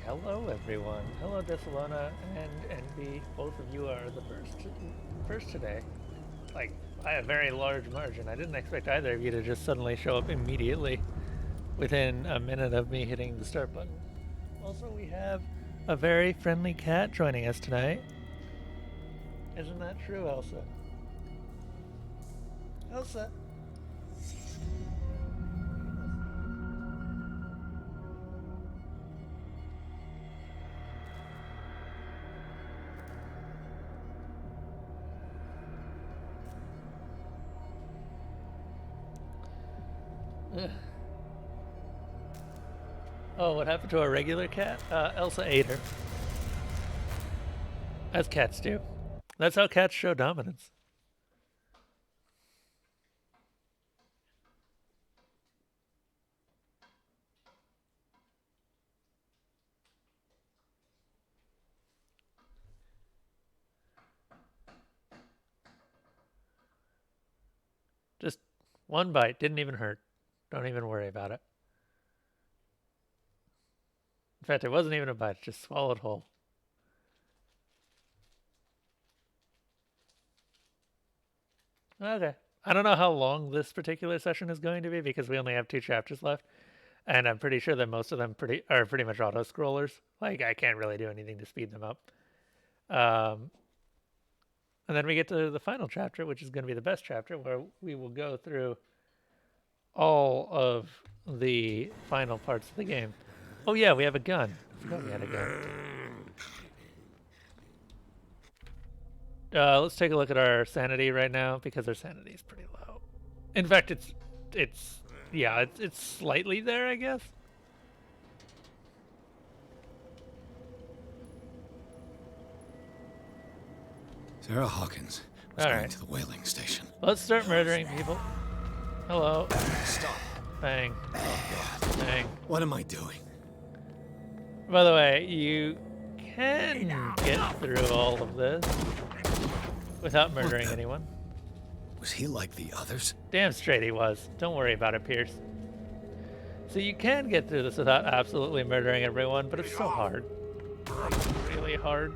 Hello everyone. Hello Desalona and Envy. Both of you are the first today. Like, by a very large margin. I didn't expect either of you to just suddenly show up immediately within a minute of me hitting the start button. Also, we have a very friendly cat joining us tonight. Isn't that true, Elsa? Elsa! Oh, what happened to our regular cat? Elsa ate her. As cats do. That's how cats show dominance. Just one bite, didn't even hurt. Don't even worry about it. In fact, it wasn't even a bite, just swallowed whole. Okay. I don't know how long this particular session is going to be because we only have 2 chapters left. And I'm pretty sure that most of them are pretty much auto-scrollers. Like, I can't really do anything to speed them up. And then we get to the final chapter, which is going to be the best chapter, where we will go through all of the final parts of the game. Oh yeah, we have a gun. I forgot we had a gun. Let's take a look at our sanity right now, because our sanity is pretty low. In fact, it's slightly there, I guess. Sarah Hawkins was going to the whaling station. Let's start murdering people. Hello. Stop. Bang. Oh, bang. What am I doing? By the way, you can get through all of this without murdering anyone. Was he like the others? Damn straight he was. Don't worry about it, Pierce. So you can get through this without absolutely murdering everyone, but it's so hard. Like, really hard.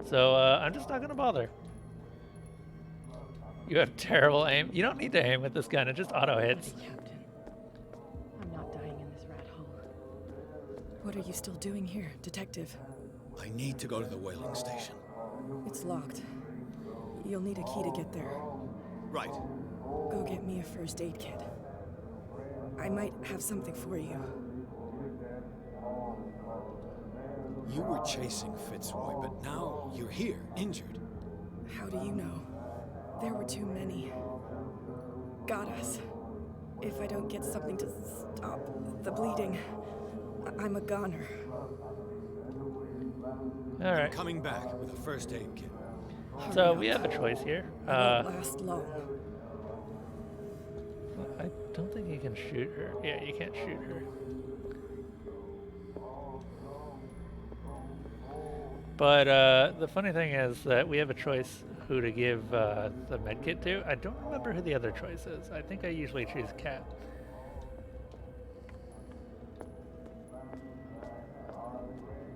So, I'm just not gonna bother. You have terrible aim. You don't need to aim with this gun, it just auto-hits. Captain, I'm not dying in this rat hole. What are you still doing here, Detective? I need to go to the whaling station. It's locked. You'll need a key to get there. Right. Go get me a first aid kit. I might have something for you. You were chasing Fitzroy, but now you're here, injured. How do you know? There were too many. Got us. If I don't get something to stop the bleeding, I'm a goner. All right. I'm coming back with a first aid kit. So we have a choice here. It won't last long. I don't think you can shoot her. Yeah, you can't shoot her. But the funny thing is that we have a choice who to give the medkit to. I don't remember who the other choice is. I think I usually choose Cat.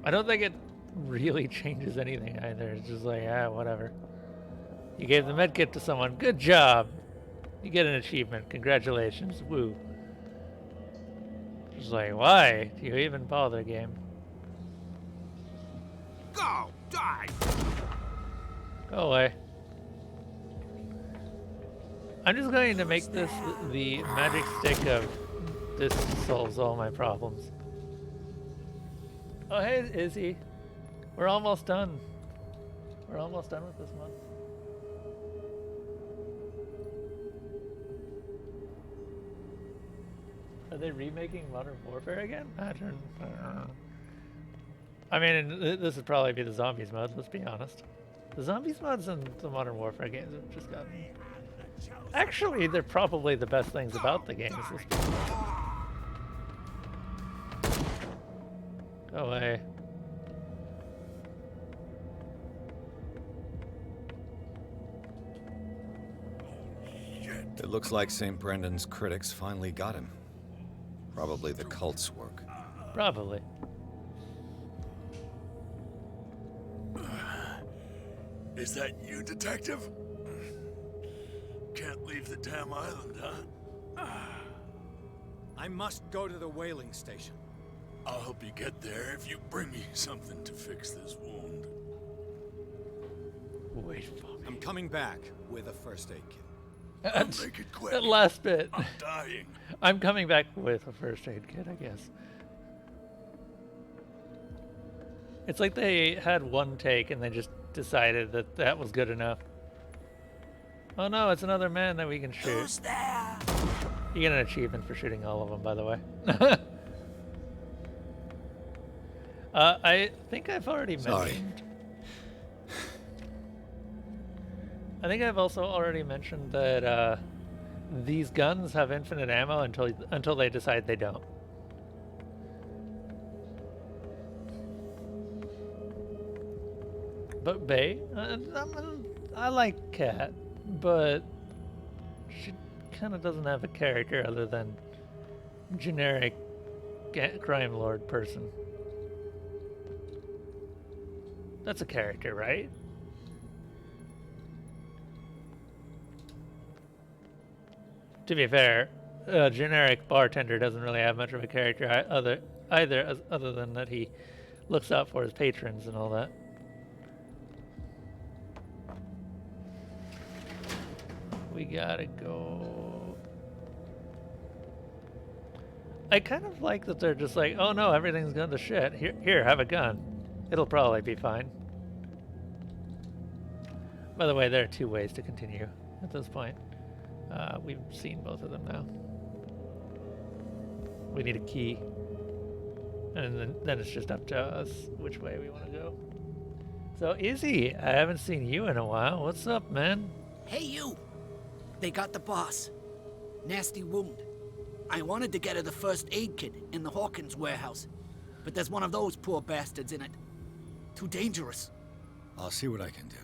I don't think it really changes anything either. It's just like, whatever. You gave the medkit to someone. Good job. You get an achievement. Congratulations. Woo. Just like, why do you even bother, game? Go! Die! Go away. I'm just going to make this the magic stick of this solves all my problems. Oh, hey, Izzy. We're almost done. We're almost done with this month. Are they remaking Modern Warfare again? I don't know. I mean, this would probably be the Zombies mode, let's be honest. The Zombies mods in the Modern Warfare games have just gotten... Actually, they're probably the best things about the games. Let's be honest. Go away. It looks like St. Brendan's critics finally got him. Probably the cult's work. Probably. Is that you, Detective? Can't leave the damn island, huh? I must go to the whaling station. I'll help you get there if you bring me something to fix this wound. Wait for me. I'm coming back with a first aid kit. I'll make it quick. That last bit. I'm dying. I'm coming back with a first aid kit, I guess. It's like they had one take and they just decided that that was good enough. Oh no, it's another man that we can shoot. Who's there? You get an achievement for shooting all of them, by the way. I think I've already mentioned... I think I've also already mentioned that these guns have infinite ammo until they decide they don't. But Bae, I like Cat, but she kind of doesn't have a character other than generic crime lord person. That's a character, right? To be fair, a generic bartender doesn't really have much of a character other than that he looks out for his patrons and all that. We gotta go. I kind of like that they're just like, oh no, everything's gone to shit. Here, have a gun. It'll probably be fine. By the way, there are two ways to continue at this point. We've seen both of them now. We need a key. And then it's just up to us which way we want to go. So, Izzy, I haven't seen you in a while. What's up, man? Hey, you! They got the boss. Nasty wound. I wanted to get her the first aid kit in the Hawkins warehouse. but there's one of those poor bastards in it. Too dangerous. I'll see what I can do.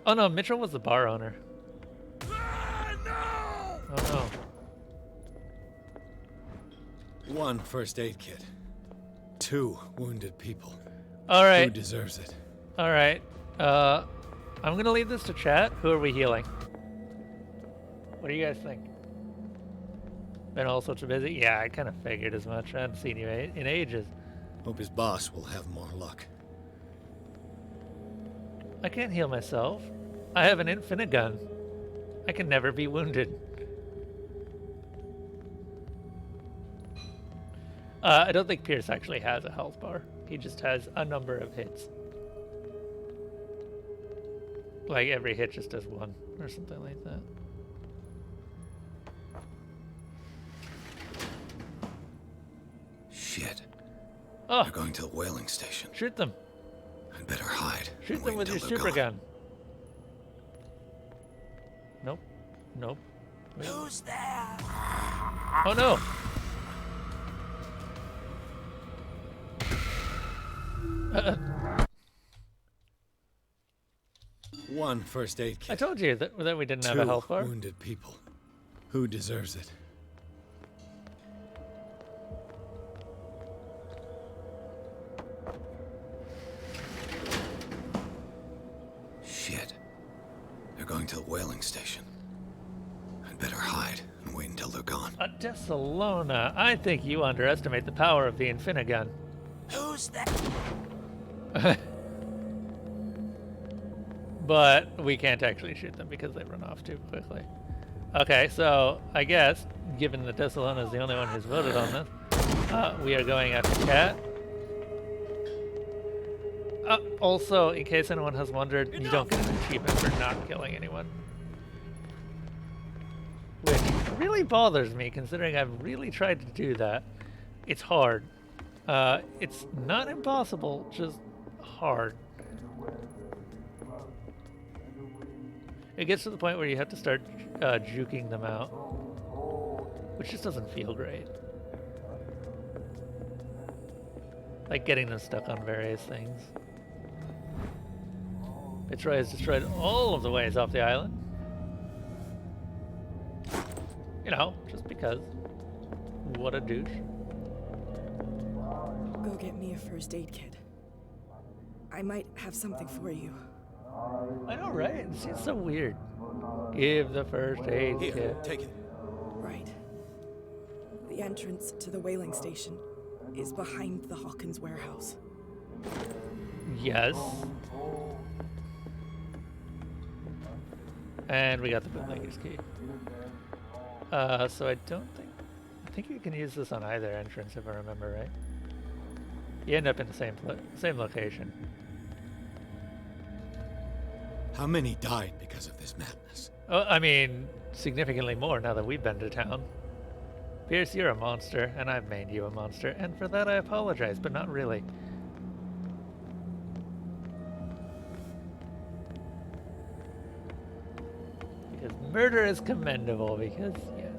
Oh no, Mitchell was the bar owner. No! Oh no. 1 first aid kit. 2 wounded people. All Who right. deserves it? All right. I'm gonna leave this to chat. Who are we healing? What do you guys think? Been all sorts of busy? Yeah, I kind of figured as much. I hadn't seen you in ages. Hope his boss will have more luck. I can't heal myself. I have an infinite gun. I can never be wounded. I don't think Pierce actually has a health bar. He just has a number of hits. Like every hit just does 1 or something like that. Shit. Oh, They're going to the whaling station. shoot them. I'd better hide. Shoot and them wait with your until they're super gone. gun. Nope. Nope. Who's there? Oh no! One first aid kit. I told you that we didn't have 2 a health bar. wounded people. Who deserves it? Shit. They're going to the whaling station. I'd better hide and wait until they're gone. Desalona, I think you underestimate the power of the Infinigun. Who's there? But we can't actually shoot them because they run off too quickly. Okay, so I guess, given that Desalona is the only one who's voted on this, we are going after Cat. Also, in case anyone has wondered, you don't get an achievement for not killing anyone. Which really bothers me, considering I've really tried to do that. It's hard. It's not impossible, just hard. It gets to the point where you have to start juking them out, which just doesn't feel great. Like getting them stuck on various things. Fitzroy has destroyed all of the ways off the island. You know, just because. What a douche. Go get me a first aid kit. I might have something for you. I know, right? It seems so weird. Give the first aid Here, kit. take it. Right. The entrance to the whaling station is behind the Hawkins warehouse. Yes. And we got the bootlegger's key. So I think you can use this on either entrance if I remember right. You end up in the same location. How many died because of this madness? Oh, I mean, significantly more now that we've been to town. Pierce, you're a monster, and I've made you a monster, and for that I apologize, but not really. Because murder is commendable, because, yes.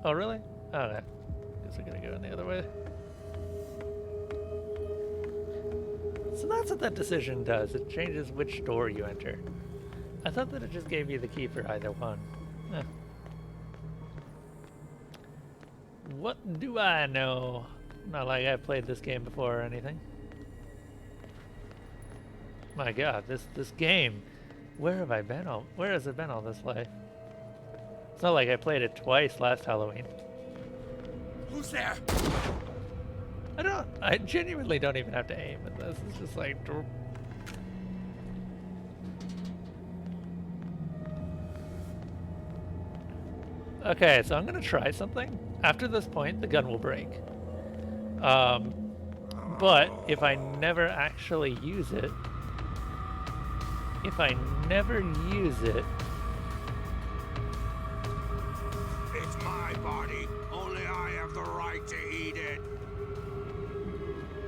Oh, really? Okay. Guess we're gonna go in the other way. So that's what that decision does. It changes which door you enter. I thought that it just gave you the key for either one. Eh. What do I know? Not like I've played this game before or anything. My god, this game. Where have I been where has it been all this life? It's not like I played it twice last Halloween. Who's there? I genuinely don't even have to aim in this. It's just like... Okay, so I'm gonna try something. After this point, the gun will break. But if I never actually use it... It's my body. Only I have the right to eat it.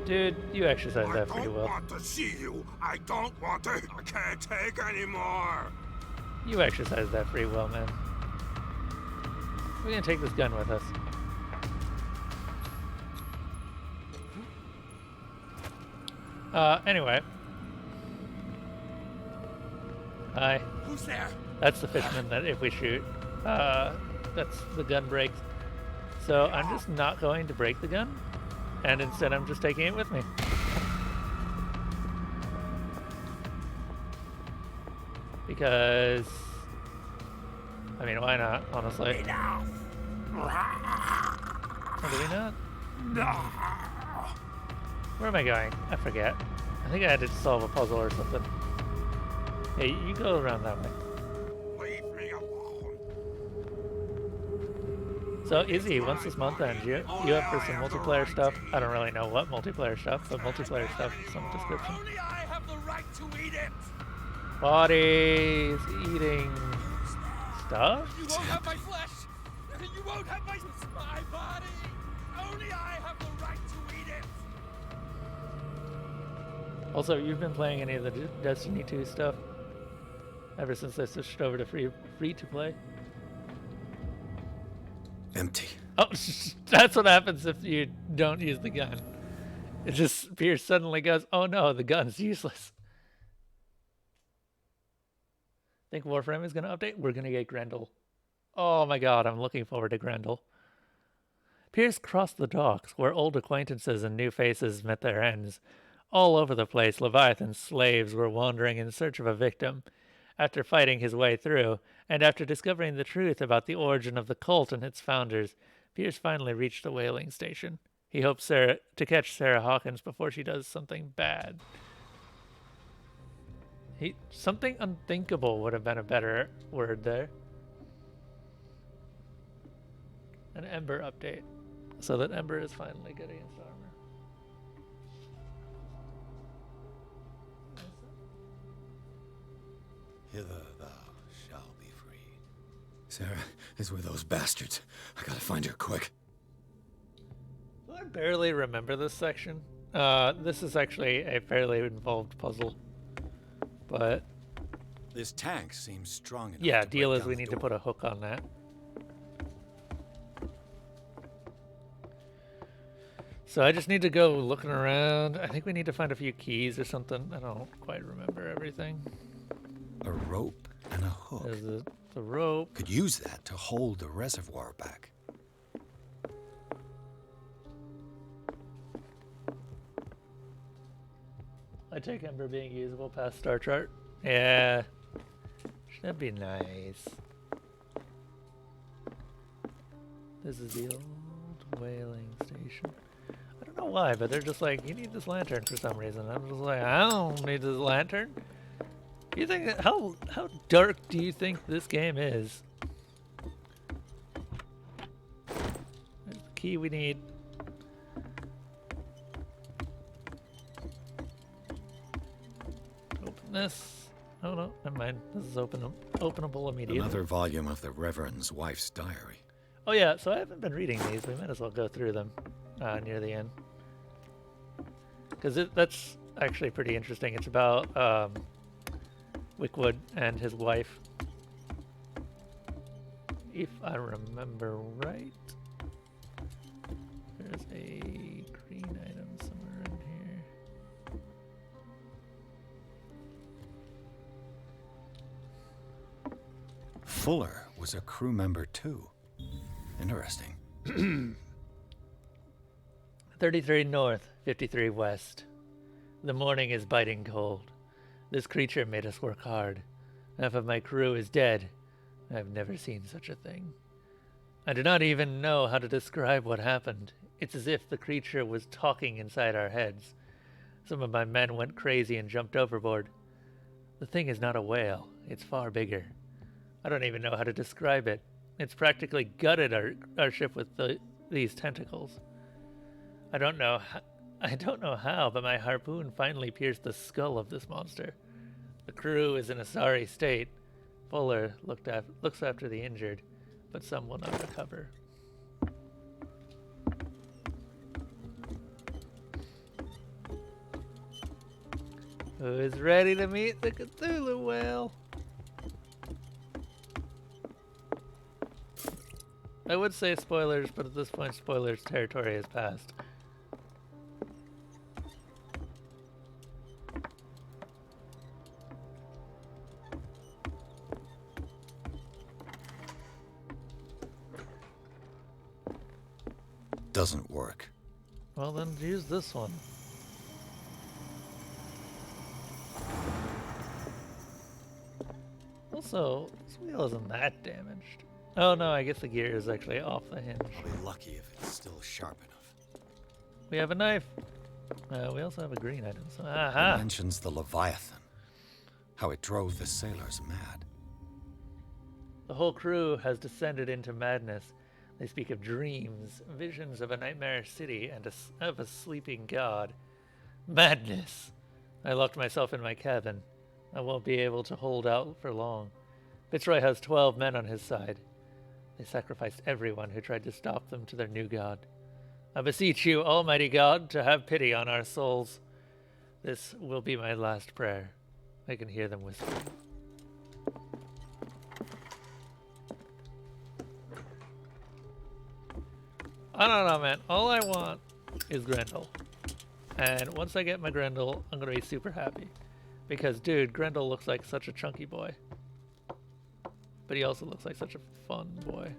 Dude, you exercise that pretty well. I don't want to see you. I don't want to. I can't take anymore. You exercise that pretty well, man. We're gonna take this gun with us. Anyway. Hi. Who's there? That's the fishman that if we shoot, that's the gun breaks. So I'm just not going to break the gun, and instead I'm just taking it with me. Because, I mean, why not, honestly? Oh, do we not? Where am I going? I forget. I think I had to solve a puzzle or something. Hey, you go around that way. Leave me alone. So, Izzy, once this month ends, you up for some multiplayer stuff? I don't really know what multiplayer stuff, but multiplayer stuff, some description. Only I have the right to eat it. Bodies eating stuff? You won't have my flesh. You won't have my body. Only I have the right to eat it. Also, you've been playing any of the Destiny 2 stuff ever since they switched over to free to play? Empty. Oh, that's what happens if you don't use the gun. It just, Pierce suddenly goes, oh no, the gun's useless. Think Warframe is going to update? We're going to get Grendel. Oh my god, I'm looking forward to Grendel. Pierce crossed the docks, where old acquaintances and new faces met their ends. All over the place, Leviathan slaves were wandering in search of a victim. After fighting his way through, and after discovering the truth about the origin of the cult and its founders, Pierce finally reached the whaling station. He hopes to catch Sarah Hawkins before she does something bad. Something unthinkable would have been a better word there. An Ember update, so that Ember is finally good against armor. Hither thou shalt be free. Sarah is with those bastards. I gotta find her quick. I barely remember this section. This is actually a fairly involved puzzle. But This tank seems strong enough. yeah, to deal break is down we the need to door. put a hook on that. So I just need to go looking around. I think we need to find a few keys or something. I don't quite remember everything. A rope and a hook. There's the rope. Could use that to hold the reservoir back. I take Ember being usable past Star Chart. Yeah. That'd be nice. This is the old whaling station. I don't know why, but they're just like, you need this lantern for some reason. I'm just like, I don't need this lantern. You think how dark do you think this game is? There's the key we need. Open this. Oh no, never mind. This is openable immediately. Another volume of the Reverend's wife's diary. Oh yeah, so I haven't been reading these. We might as well go through them near the end. Because that's actually pretty interesting. It's about Wickwood and his wife. If I remember right. There's a green item somewhere in here. Fuller was a crew member too. Interesting. 33 north, 53 west. The morning is biting cold. This creature made us work hard. Half of my crew is dead. I've never seen such a thing. I do not even know how to describe what happened. It's as if the creature was talking inside our heads. Some of my men went crazy and jumped overboard. The thing is not a whale. It's far bigger. I don't even know how to describe it. It's practically gutted our ship with these tentacles. I don't know how, but my harpoon finally pierced the skull of this monster. The crew is in a sorry state. Fuller looks after the injured, but some will not recover. Who is ready to meet the Cthulhu whale? I would say spoilers, but at this point spoilers territory has passed. Doesn't work. Well then use this one. Also, this wheel isn't that damaged. Oh no, I guess the gear is actually off the hinge. I'll be lucky if it's still sharp enough. We have a knife. We also have a green item. So, It aha! mentions the Leviathan. How it drove the sailors mad. The whole crew has descended into madness. They speak of dreams, visions of a nightmarish city, and of a sleeping god. Madness! I locked myself in my cabin. I won't be able to hold out for long. Fitzroy has 12 men on his side. They sacrificed everyone who tried to stop them to their new god. I beseech you, Almighty God, to have pity on our souls. This will be my last prayer. I can hear them whispering. I don't know, man. All I want is Grendel. And once I get my Grendel, I'm going to be super happy. Because, dude, Grendel looks like such a chunky boy. But he also looks like such a fun boy.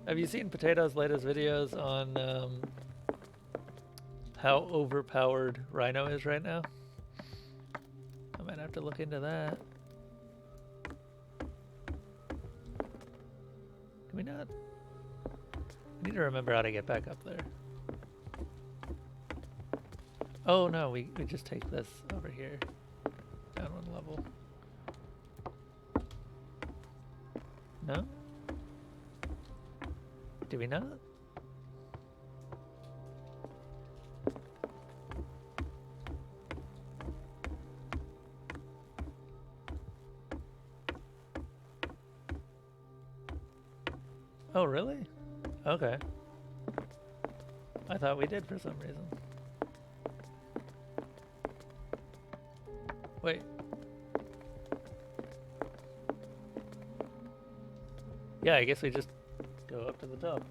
Have you seen Potato's latest videos on how overpowered Rhino is right now? I might have to look into that. Can we not? I need to remember how to get back up there. Oh no, we just take this over here. Down one level. No? Do we not? Oh, really? Okay. I thought we did for some reason. Wait. Yeah, I guess we just go up to the top.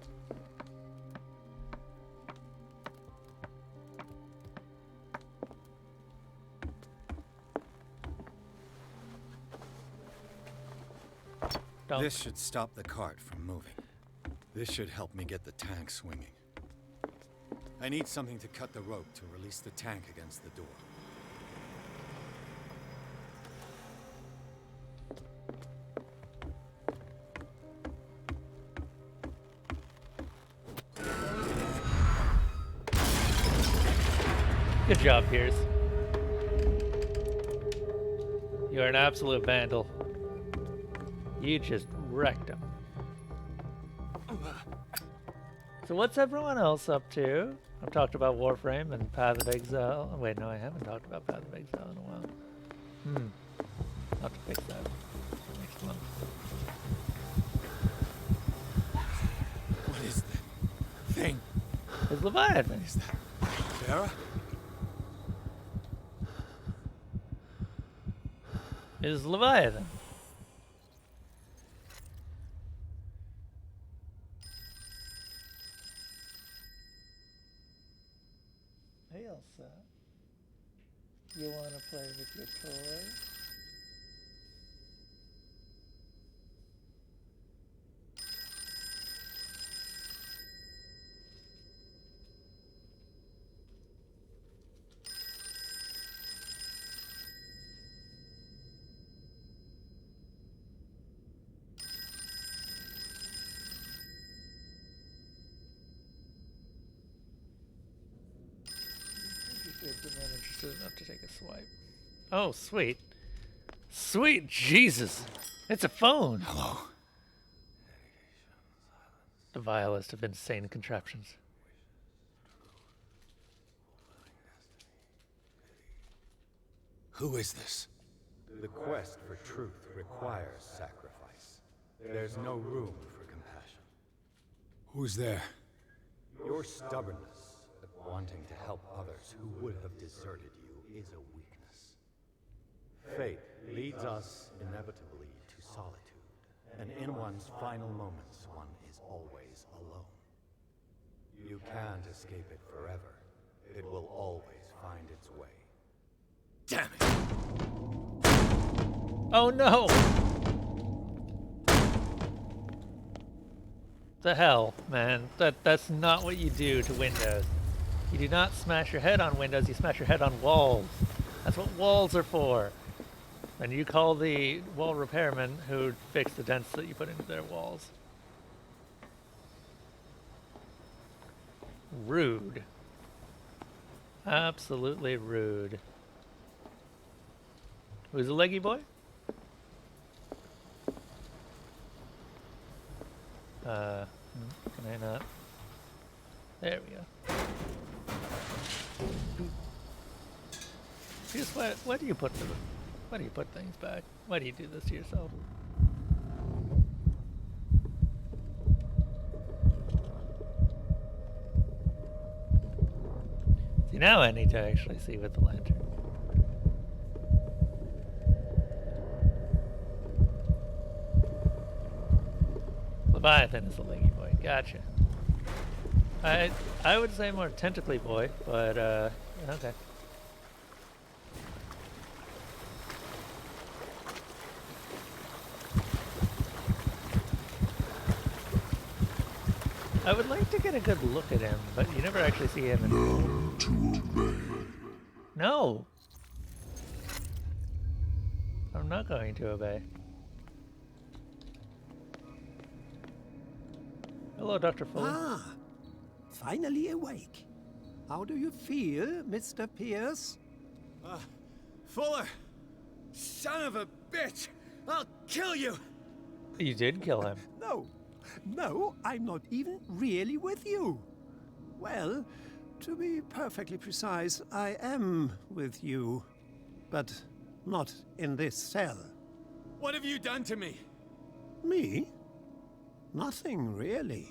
Dunk. This should stop the cart from moving. This should help me get the tank swinging. I need something to cut the rope to release the tank against the door. Good job, Pierce. You're an absolute vandal. You just wrecked him. So what's everyone else up to? I've talked about Warframe and Path of Exile. Oh, wait, no, I haven't talked about Path of Exile in a while. I'll have to fix that next month. What is that thing? It's Leviathan. Is that Vera? It's Leviathan. Hey Elsa, you want to play with your toy? But not interested enough to take a swipe. Oh, sweet. Sweet Jesus! It's a phone! Hello. The vilest of insane contraptions. Who is this? The quest for truth requires sacrifice. There's no room for compassion. Who's there? Your stubbornness at wanting to help others who would have deserted you is a weakness. Fate leads us inevitably to solitude, and in one's final moments, one is always alone. You can't escape it forever. It will always find its way. Damn it! Oh no! The hell, man. That's not what you do to windows. You do not smash your head on windows, you smash your head on walls. That's what walls are for. And you call the wall repairman who fix the dents that you put into their walls. Rude. Absolutely rude. Who's a leggy boy? Can I not? There we go. Just why do you put things back? Why do you do this to yourself? See, now I need to actually see with the lantern. Leviathan is a leggy boy. Gotcha. I would say more tentacly boy, but okay. I would like to get a good look at him, but you never actually see him. Learn to obey. No. I'm not going to obey. Hello, Dr. Fuller. Ah, finally awake. How do you feel, Mr. Pierce? Fuller! Son of a bitch! I'll kill you! You did kill him. No, I'm not even really with you. Well, to be perfectly precise, I am with you. But not in this cell. What have you done to me? Me? Nothing, really.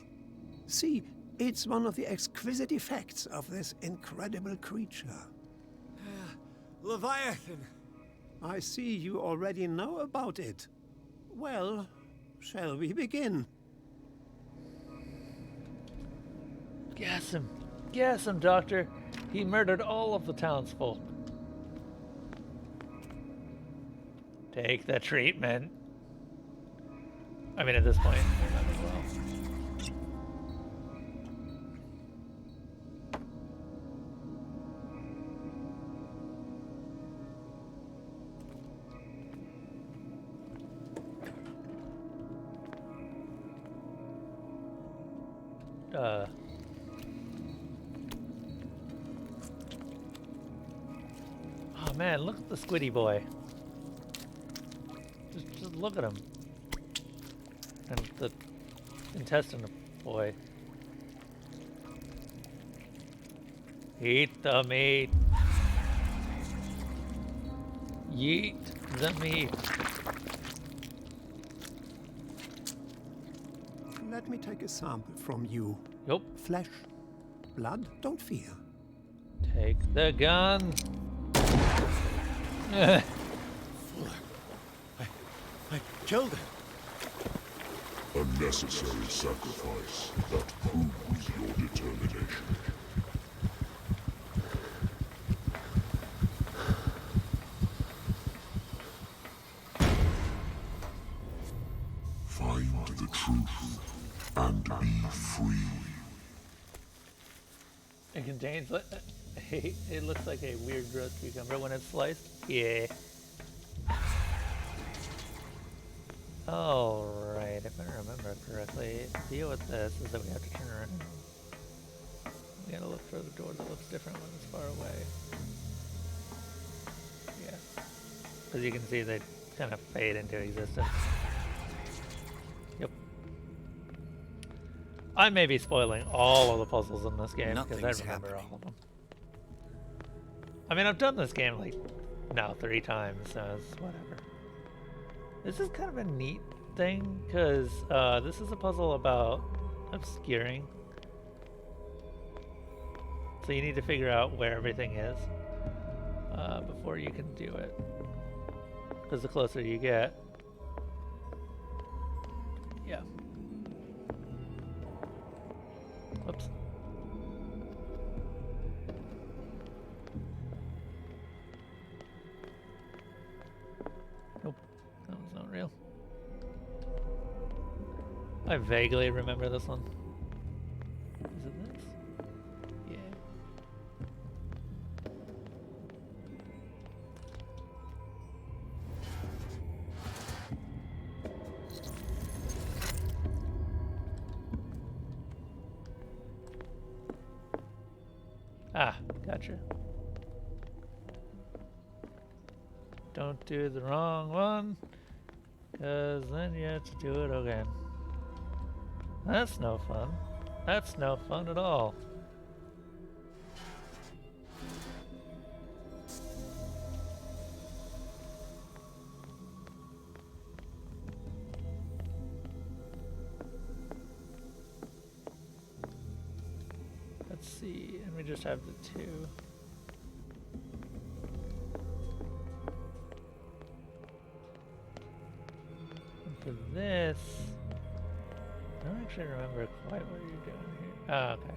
See, it's one of the exquisite effects of this incredible creature. Leviathan! I see you already know about it. Well, shall we begin? Gas him. Gas him, Doctor. He murdered all of the townsfolk. Take the treatment. I mean, at this point, they might as well. Oh man, look at the squiddy boy. Just look at him. And the intestine boy. Eat the meat. Yeet the meat. Let me take a sample from you. Yup. Flesh, blood, don't fear. Take the gun. I killed him. A necessary sacrifice that proves your determination. Find the truth and be free. It contains. It looks like a weird gross cucumber when it's sliced. Yeah. Alright, if I remember correctly, the deal with this is that we have to turn around. We gotta look for the door that looks different when it's far away. Yeah. Because you can see they kind of fade into existence. Yep. I may be spoiling all of the puzzles in this game because I remember all of them. I mean, I've done this game like, 3 times, so it's whatever. This is kind of a neat thing, because this is a puzzle about obscuring. So you need to figure out where everything is before you can do it. Because the closer you get, yeah. Whoops. Nope, that was not real. I vaguely remember this one. Is it this? Yeah. Ah, gotcha. Don't do the wrong one, because then you have to do it again. That's no fun. That's no fun at all. Let's see, and we just have the two. And for this, I don't actually remember quite what you're doing here. Oh, okay.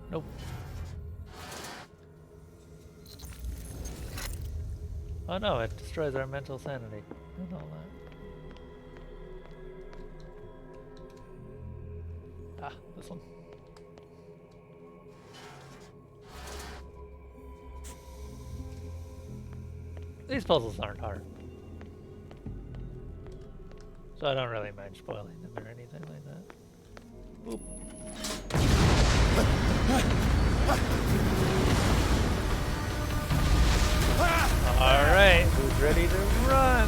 Nope. Oh no, it destroys our mental sanity and all that. Ah, this one. These puzzles aren't hard. So I don't really mind spoiling them or anything like that. Boop. Alright, who's ready to run?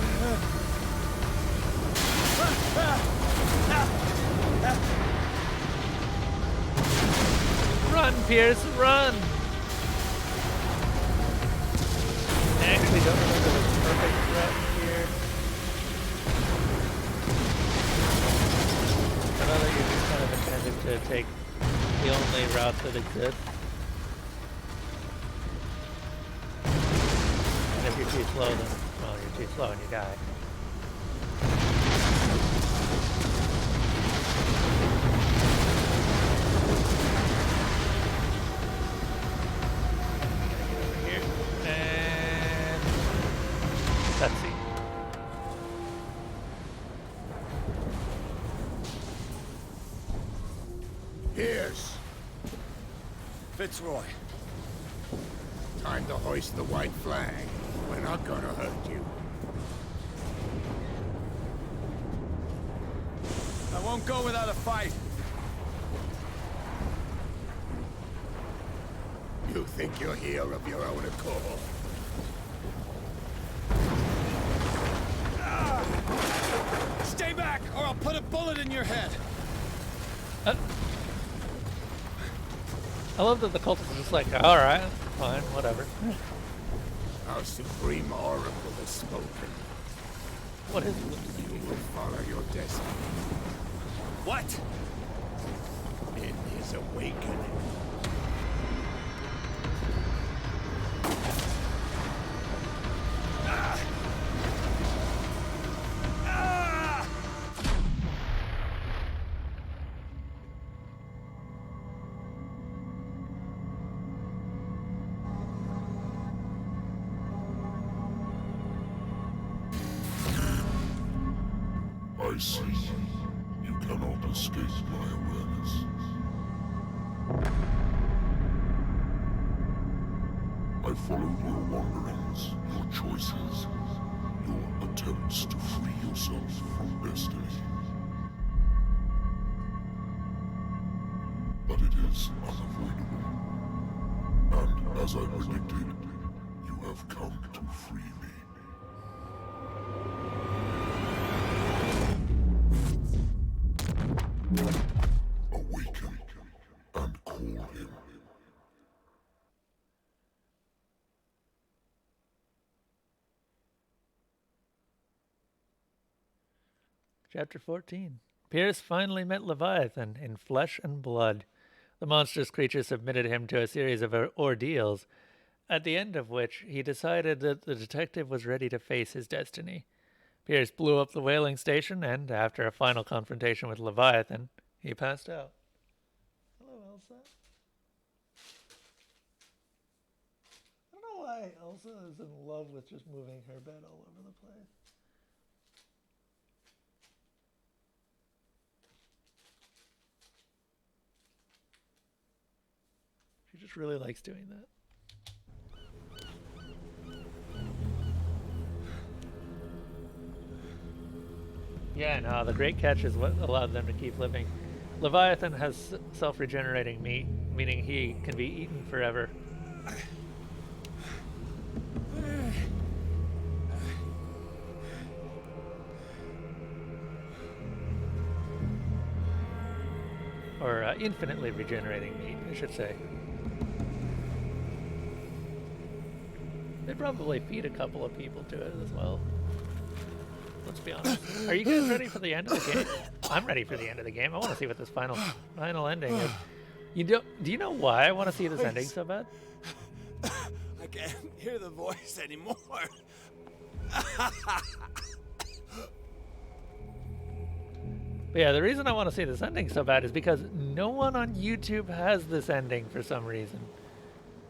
Run, Pierce, run! I actually don't remember the perfect threat here. I know that you're just kind of intended to take the only route that exists. And if you're too slow, then, well, you're too slow and you die. Over here. And cutscene. Pierce. Fitzroy. Time to hoist the white flag. We're not gonna hurt you. I won't go without a fight. You think you're here of your own accord? Stay back, or I'll put a bullet in your head. I love that the cultists are just like, alright, fine, whatever. Our supreme oracle has spoken. What is You will follow your destiny. What? In his awakening. I see. You cannot escape my awareness. I followed your wanderings, your choices, your attempts to free yourself from destiny. But it is unavoidable. And as I predicted, you have come to free me. Awaken and call him. Chapter 14. Pierce finally met Leviathan in flesh and blood. The monstrous creature submitted him to a series of ordeals, at the end of which he decided that the detective was ready to face his destiny. Pierce blew up the whaling station, and after a final confrontation with Leviathan, he passed out. Hello, Elsa. I don't know why Elsa is in love with just moving her bed all over the place. She just really likes doing that. Yeah, no, the great catch is what allowed them to keep living. Leviathan has self-regenerating meat, meaning he can be eaten forever. Or infinitely regenerating meat, I should say. They probably feed a couple of people to it as well. Let's be honest. Are you guys ready for the end of the game? I'm ready for the end of the game. I want to see what this final ending is. Do you know why I want to see this ending so bad? I can't hear the voice anymore. But yeah, the reason I want to see this ending so bad is because no one on YouTube has this ending for some reason.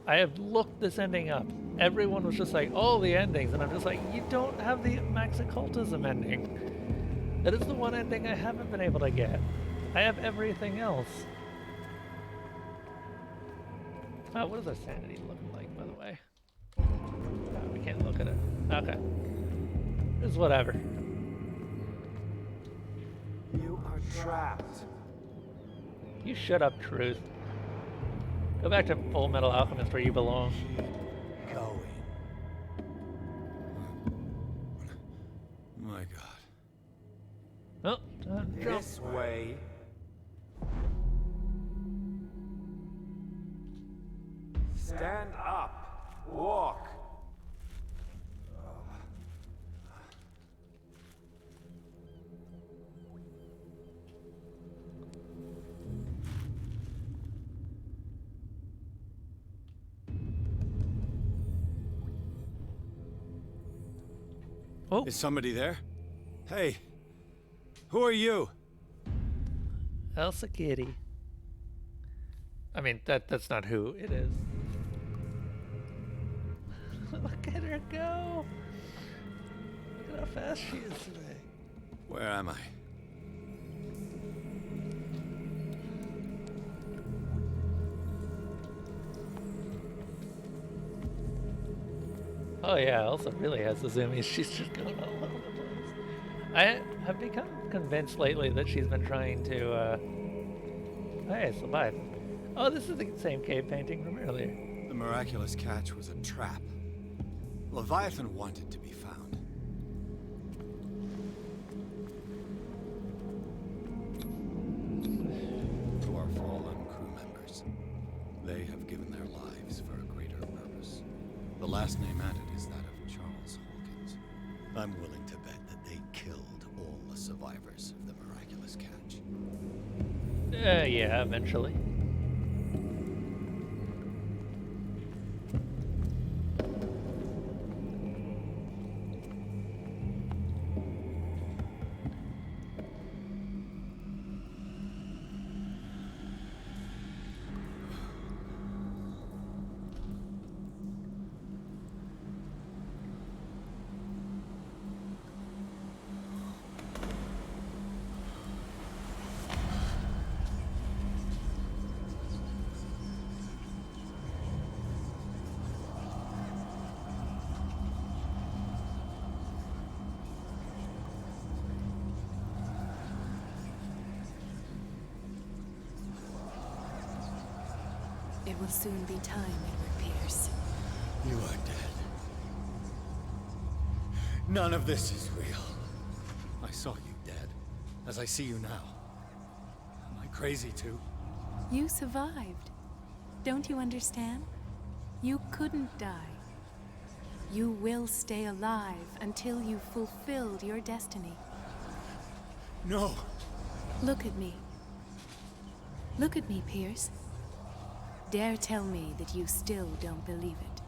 I have looked this ending up. Everyone was just like, oh, the endings. And I'm just like, you don't have the Max Occultism ending. That is the one ending I haven't been able to get. I have everything else. What is our sanity looking like, by the way? Oh, we can't look at it. Okay. It's whatever. You are trapped. You shut up, Truth. Go back to Full Metal Alchemist where you belong. Going. My God. Oh, jump. This way. Stand up. Walk. Oh, Is somebody there? Hey, who are you? Elsa Kitty. I mean, that's not who it is. Look at her go. Look at how fast she is today. Where am I? Oh yeah, Elsa really has the zoomies. She's just going all over the place. I have become convinced lately that she's been trying to, Hey, it's Leviathan. Oh, this is the same cave painting from earlier. The miraculous catch was a trap. Leviathan wanted to be found. To our fallen crew members, they have given their lives for a greater purpose. The last name added is that of Charles Hawkins. I'm willing to bet that they killed all the survivors of the miraculous catch. Yeah, eventually. It will soon be time, Edward Pierce. You are dead. None of this is real. I saw you dead, as I see you now. Am I crazy too? You survived. Don't you understand? You couldn't die. You will stay alive until you've fulfilled your destiny. No! Look at me. Look at me, Pierce. Dare tell me that you still don't believe it.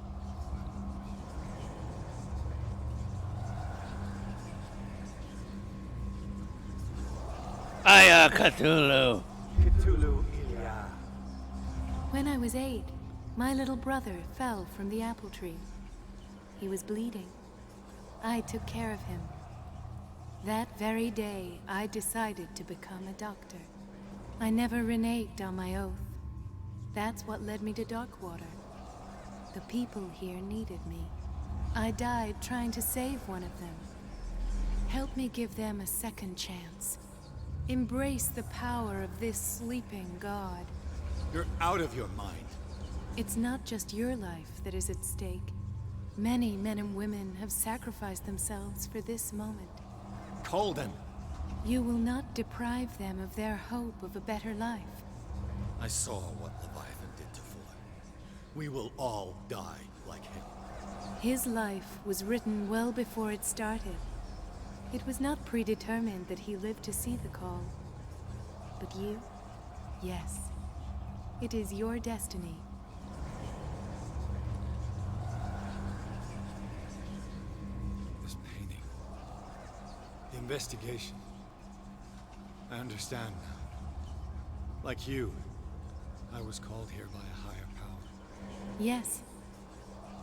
Aya Cthulhu! Cthulhu Ilia. When I was 8, my little brother fell from the apple tree. He was bleeding. I took care of him. That very day, I decided to become a doctor. I never reneged on my oath. That's what led me to Darkwater. The people here needed me. I died trying to save one of them. Help me give them a second chance. Embrace the power of this sleeping god. You're out of your mind. It's not just your life that is at stake. Many men and women have sacrificed themselves for this moment. Colden! You will not deprive them of their hope of a better life. I saw what Leviathan did to Fuller. We will all die like him. His life was written well before it started. It was not predetermined that he lived to see the call. But you? Yes. It is your destiny. This painting. The investigation. I understand now. Like you, I was called here by a higher power. Yes.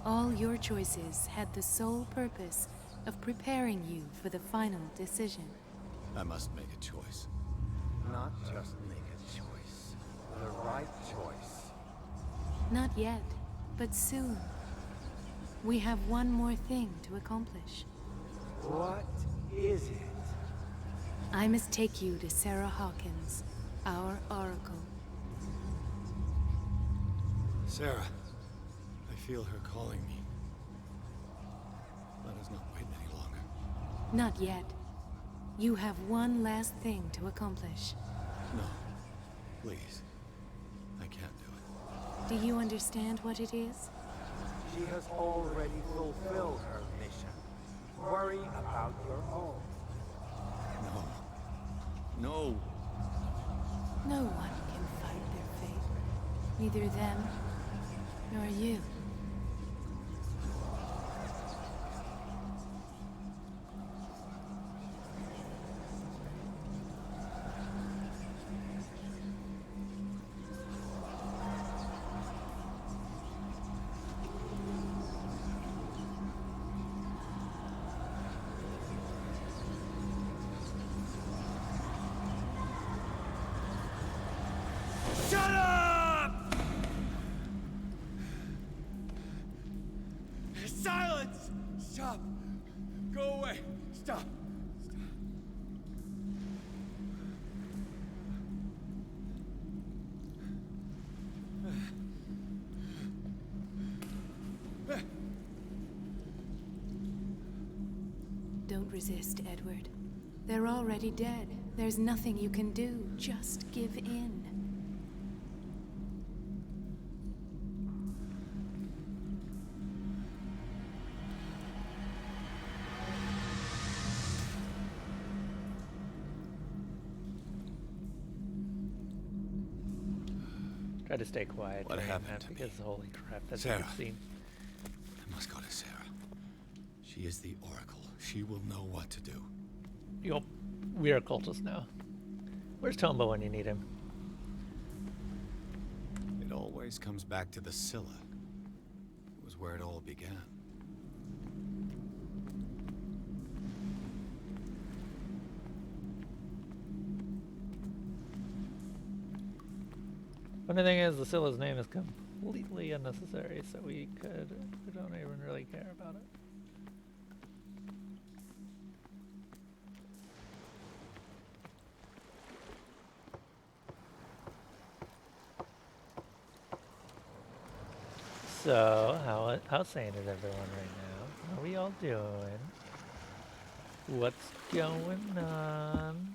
All your choices had the sole purpose of preparing you for the final decision. I must make a choice. Not just make a choice. The right choice. Not yet, but soon. We have one more thing to accomplish. What is it? I must take you to Sarah Hawkins, our oracle. Sarah, I feel her calling me. Let us not wait any longer. Not yet. You have one last thing to accomplish. No. Please. I can't do it. Do you understand what it is? She has already fulfilled her mission. Worry about your own. No. No. No one can fight their fate. Neither them, nor you. Shut up! Silence! Stop! Go away! Stop! Don't resist, Edward. They're already dead. There's nothing you can do. Just give in. Try to stay quiet. What during happened that to me? because holy crap, that's a Sarah. good scene. I must go to Sarah. She is the Oracle. She will know what to do. Yup, we are cultists now. Where's Tombo when you need him? It always comes back to the Scylla. It was where it all began. Funny thing is, the Scylla's name is completely unnecessary, so we don't even really care about it. So, how sane is everyone right now? How are we all doing? What's going on?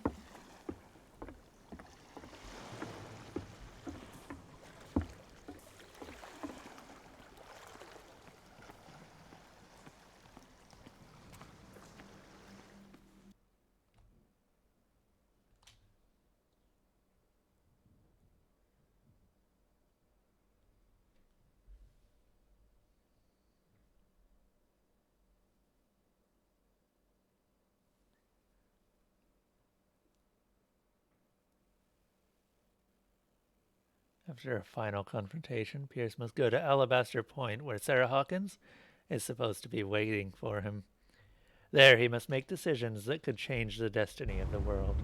After a final confrontation, Pierce must go to Alabaster Point, where Sarah Hawkins is supposed to be waiting for him. There, he must make decisions that could change the destiny of the world.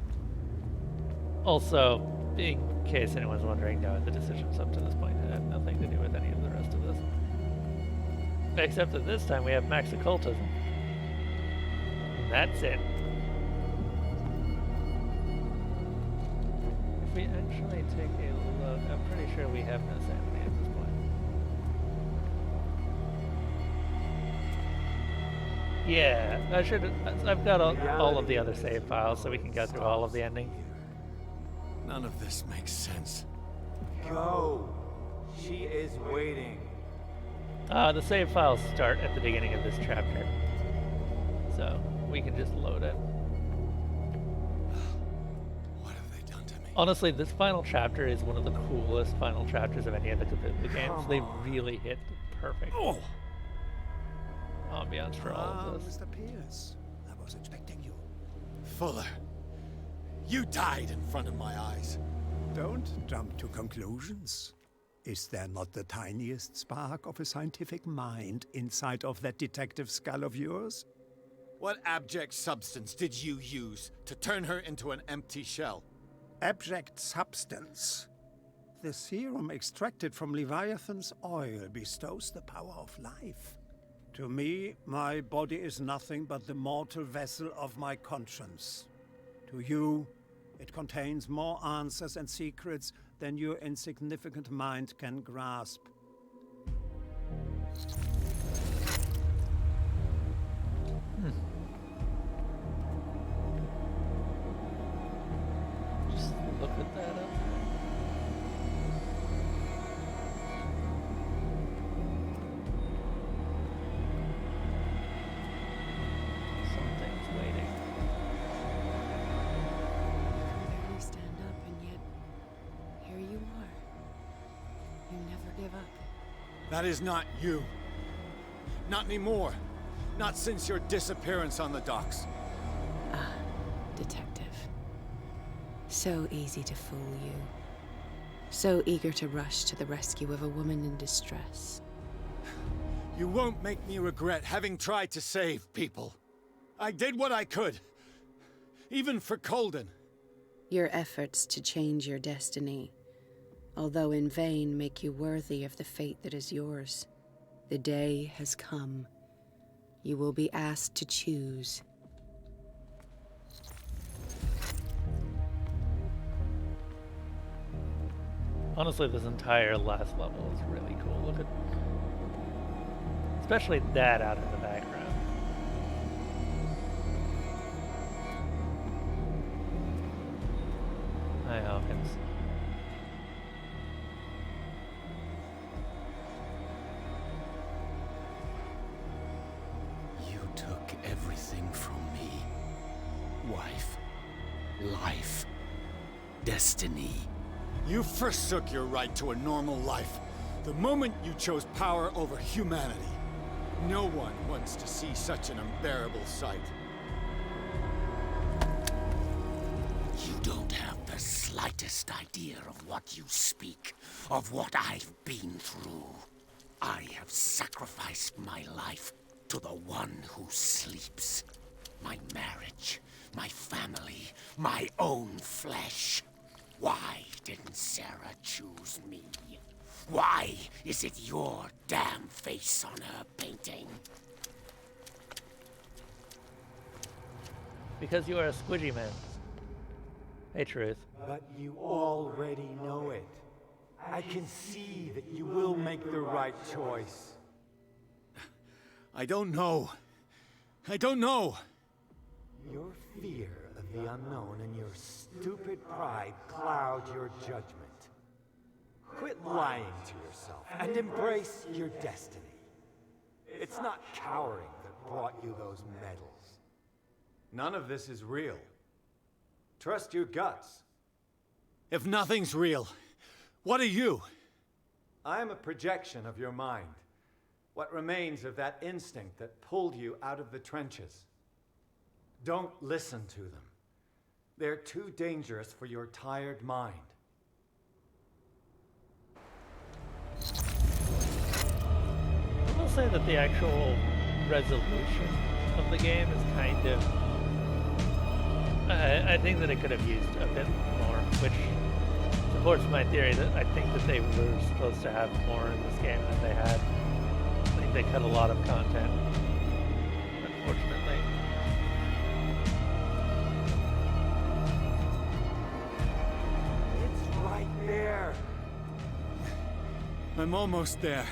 Also, in case anyone's wondering, no, the decisions up to this point have nothing to do with any of the rest of this. Except that this time we have max occultism. And that's it. If we actually take a look, I'm pretty sure we have no sanity at this point. Yeah, I've got all of the other save files, so we can go through all of the endings. None of this makes sense. Go! She is waiting. The save files start at the beginning of this chapter, so we can just load it. What have they done to me? Honestly, this final chapter is one of the coolest final chapters of any of the Cthulhu games. They really hit the perfect ambiance for all of this. Mr. Pierce, I was expecting you. Fuller, you died in front of my eyes. Don't jump to conclusions. Is there not the tiniest spark of a scientific mind inside of that detective skull of yours? What abject substance did you use to turn her into an empty shell? Abject substance. The serum extracted from Leviathan's oil bestows the power of life. To me, my body is nothing but the mortal vessel of my conscience. To you, it contains more answers and secrets than your insignificant mind can grasp. Just look at that up. Something's waiting. Barely stand up, and yet here you are. You never give up. That is not you. Not anymore. Not since your disappearance on the docks. Ah, detective. So easy to fool you. So eager to rush to the rescue of a woman in distress. You won't make me regret having tried to save people. I did what I could. Even for Colden. Your efforts to change your destiny, although in vain, make you worthy of the fate that is yours. The day has come. You will be asked to choose. Honestly, this entire last level is really cool. Look at, especially that out in the background. Hi, Hawkins. You took everything from me. Wife, life, destiny. You forsook your right to a normal life the moment you chose power over humanity. No one wants to see such an unbearable sight. You don't have the slightest idea of what you speak, of what I've been through. I have sacrificed my life to the one who sleeps. My marriage, my family, my own flesh. Why didn't Sarah choose me? Why is it your damn face on her painting? Because you are a squidgy man. Hey, Truth. But you already know it. I can see that you will make the right choice. I don't know. I don't know. Your fear of the unknown and your stupid pride cloud your judgment. Quit lying to yourself and embrace your destiny. It's not cowering that brought you those medals. None of this is real. Trust your guts. If nothing's real, what are you? I am a projection of your mind. What remains of that instinct that pulled you out of the trenches. Don't listen to them. They're too dangerous for your tired mind. will say that the actual resolution of the game is kind of... I think that it could have used a bit more, which supports my theory that I think that they were supposed to have more in this game than they had. I think they cut a lot of content, unfortunately. It's right there. I'm almost there.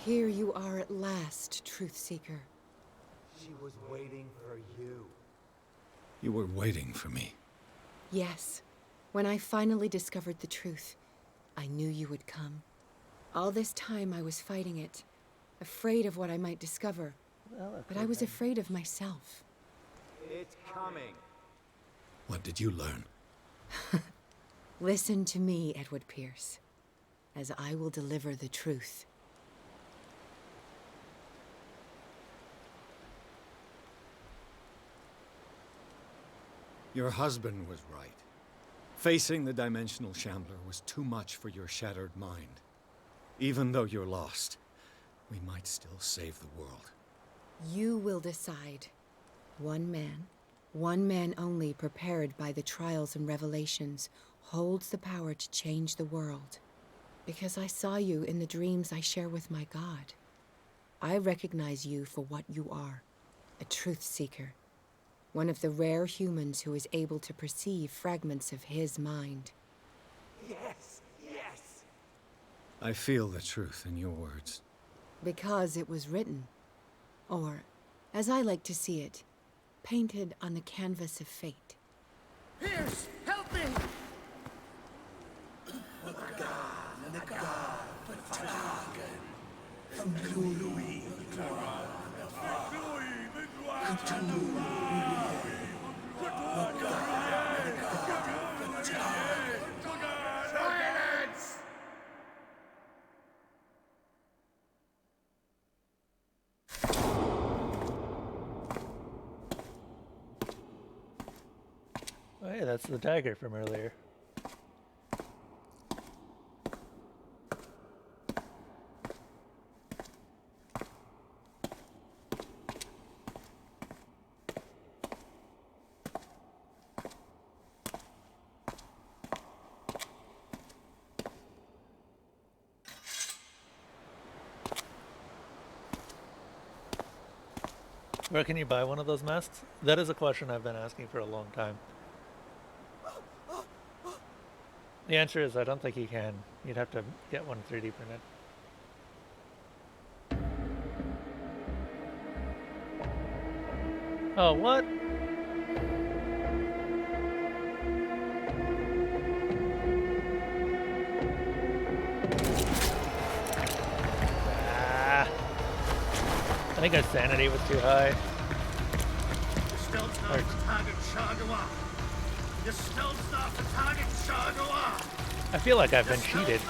Here you are at last, Truth Seeker. She was waiting for you. You were waiting for me. Yes. When I finally discovered the truth, I knew you would come. All this time I was fighting it, afraid of what I might discover. But I was afraid of myself. It's coming. What did you learn? Listen to me, Edward Pierce, as I will deliver the truth. Your husband was right. Facing the Dimensional Shambler was too much for your shattered mind. Even though you're lost, we might still save the world. You will decide. One man only, prepared by the trials and revelations, holds the power to change the world. Because I saw you in the dreams I share with my God. I recognize you for what you are, a truth seeker. One of the rare humans who is able to perceive fragments of his mind. Yes, yes. I feel the truth in your words. Because it was written. Or, as I like to see it, painted on the canvas of fate. Pierce, help me! Oh, hey, that's the dagger from earlier. Where can you buy one of those masks? That is a question I've been asking for a long time. The answer is I don't think you can. You'd have to get one 3D printed. Oh, what? I think our sanity was too high. I feel like I've been cheated.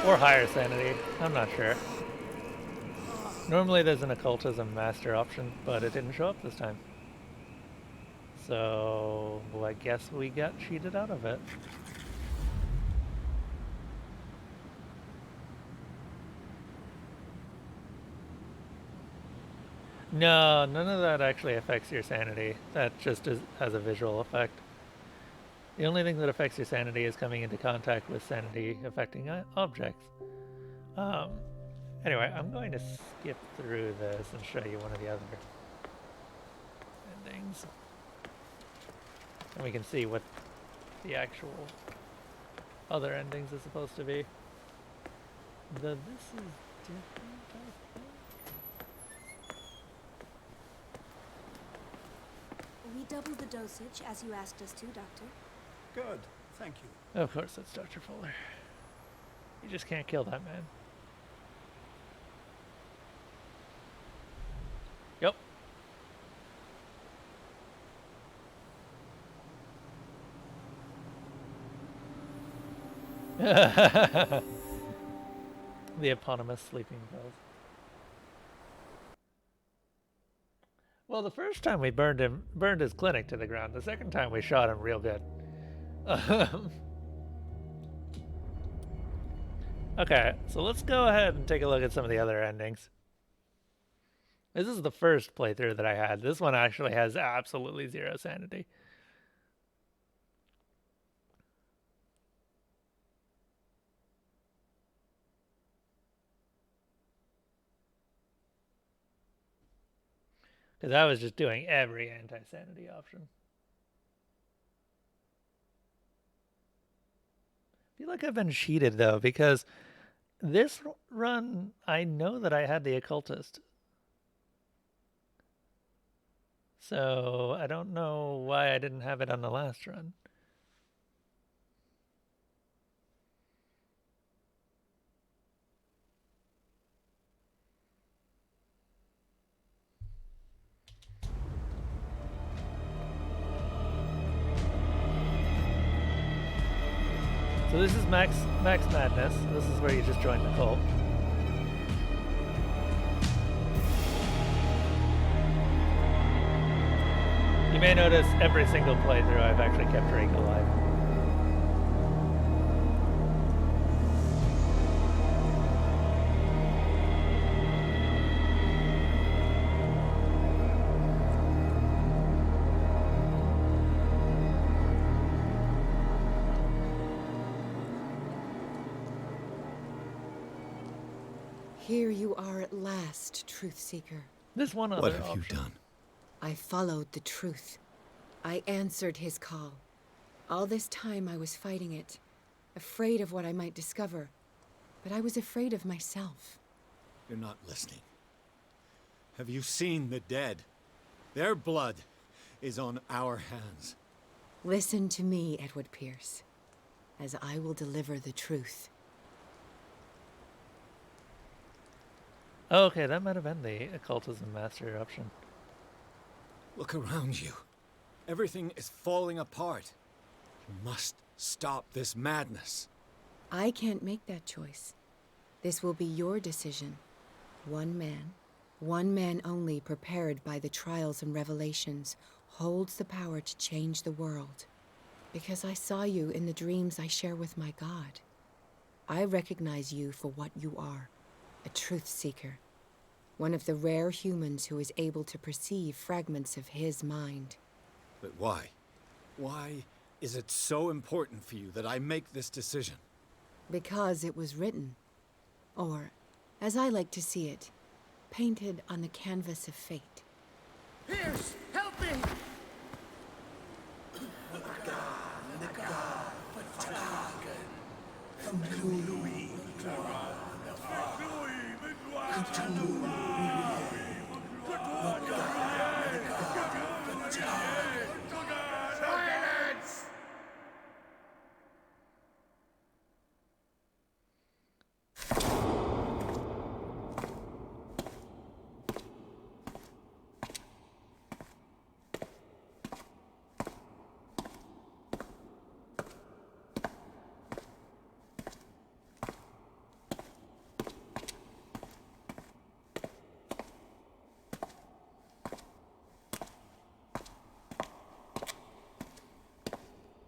Or higher sanity, I'm not sure. Normally there's an occultism master option, but it didn't show up this time. So I guess we got cheated out of it. No, none of that actually affects your sanity. That just has a visual effect. The only thing that affects your sanity is coming into contact with sanity affecting objects. Anyway, I'm going to skip through this and show you one of the other endings. And we can see what the actual other endings is supposed to be. This is different, I think. We doubled the dosage, as you asked us to, Doctor. Good, thank you. Of course, that's Dr. Fuller. You just can't kill that man. Yep. The eponymous sleeping pills. Well, the first time we burned his clinic to the ground. The second time we shot him real good. Okay, so let's go ahead and take a look at some of the other endings. This is the first playthrough that I had. This one actually has absolutely zero sanity. Because I was just doing every anti-sanity option. I feel like I've been cheated, though, because this run, I know that I had the occultist. So I don't know why I didn't have it on the last run. So this is Max Madness. This is where you just join the cult. You may notice every single playthrough I've actually kept Drake alive. Here you are at last, Truth Seeker. There's one other What have option. you done? I followed the truth. I answered his call. All this time I was fighting it, afraid of what I might discover. But I was afraid of myself. You're not listening. Have you seen the dead? Their blood is on our hands. Listen to me, Edward Pierce, as I will deliver the truth. Oh, okay, that might have been the occultism master option. Look around you. Everything is falling apart. You must stop this madness. I can't make that choice. This will be your decision. One man only, prepared by the trials and revelations, holds the power to change the world. Because I saw you in the dreams I share with my God. I recognize you for what you are, a truth seeker. One of the rare humans who is able to perceive fragments of his mind. But why? Why is it so important for you that I make this decision? Because it was written. Or, as I like to see it, painted on the canvas of fate. Pierce, help me! Silence!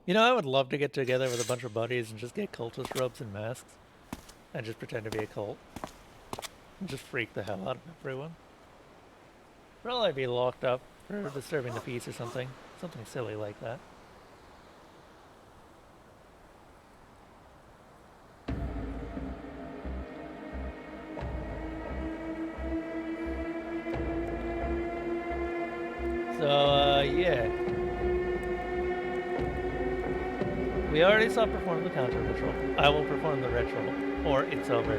You know, I would love to get together with a bunch of buddies and just get cultist robes and masks. And just pretend to be a cult. And just freak the hell out of everyone. Probably be locked up for disturbing the peace or something. Something silly like that. So, yeah. We already saw perform the counter ritual. I will perform the ritual, or it's over.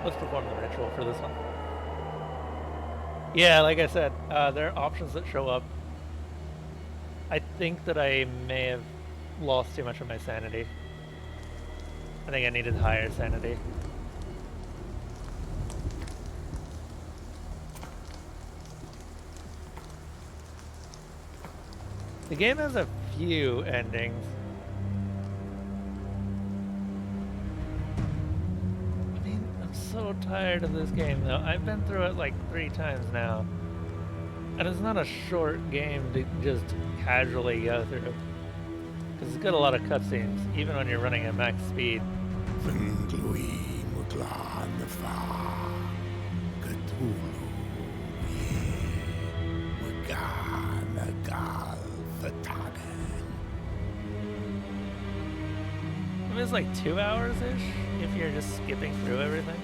Let's perform the ritual for this one. Yeah, like I said, there are options that show up. I think that I may have lost too much of my sanity. I think I needed higher sanity. The game has a few endings. I mean, I'm so tired of this game though. I've been through it like 3 times now. And it's not a short game to just casually go through. Because it's got a lot of cutscenes, even when you're running at max speed. I mean, it's like 2 hours-ish, if you're just skipping through everything.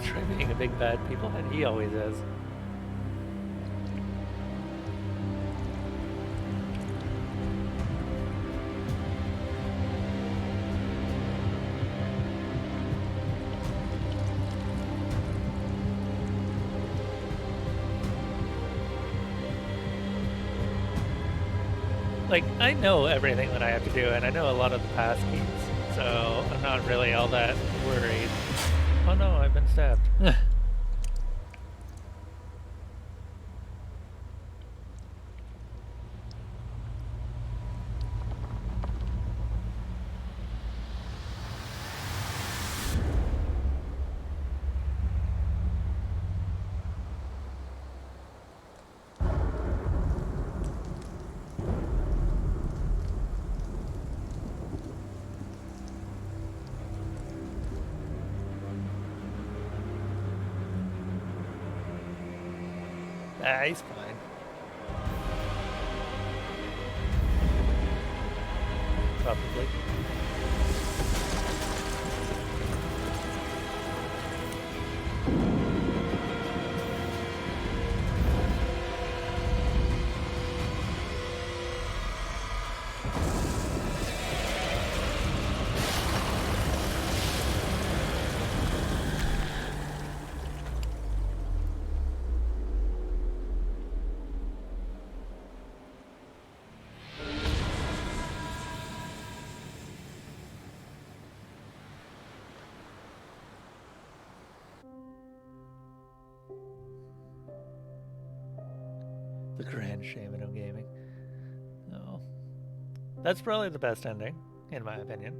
Try being a big bad people head, he always is. Like, I know everything that I have to do, and I know a lot of the pass keys, so I'm not really all that worried. Oh no, I've been stabbed. He's fine. Probably. The grand shaman of gaming. No. That's probably the best ending, in my opinion.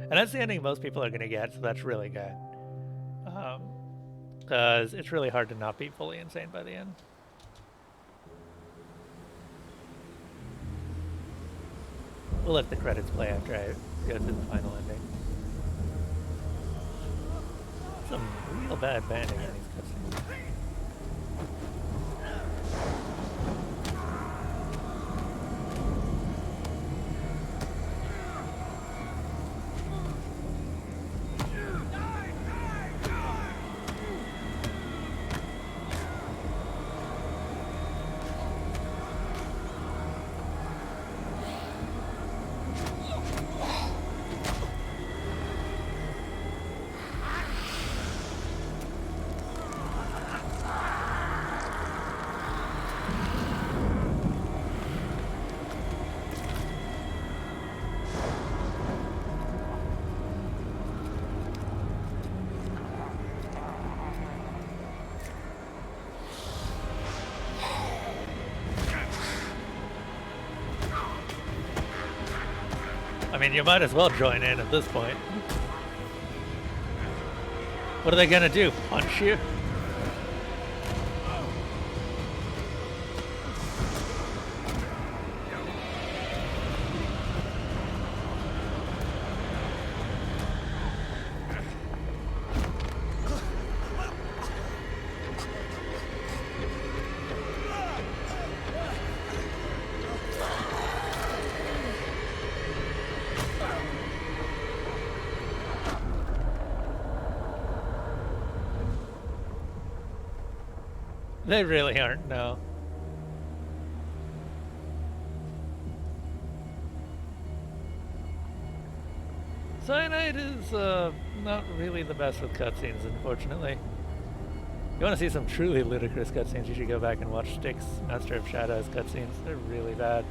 And that's the ending most people are going to get, so that's really good. Because it's really hard to not be fully insane by the end. We'll let the credits play after I go through the final ending. Some real bad banding in these cutscenes. I mean, you might as well join in at this point. What are they gonna do? Punch you? They really aren't, no. Cyanide is not really the best with cutscenes, unfortunately. If you want to see some truly ludicrous cutscenes, you should go back and watch Styx Master of Shadows cutscenes. They're really bad.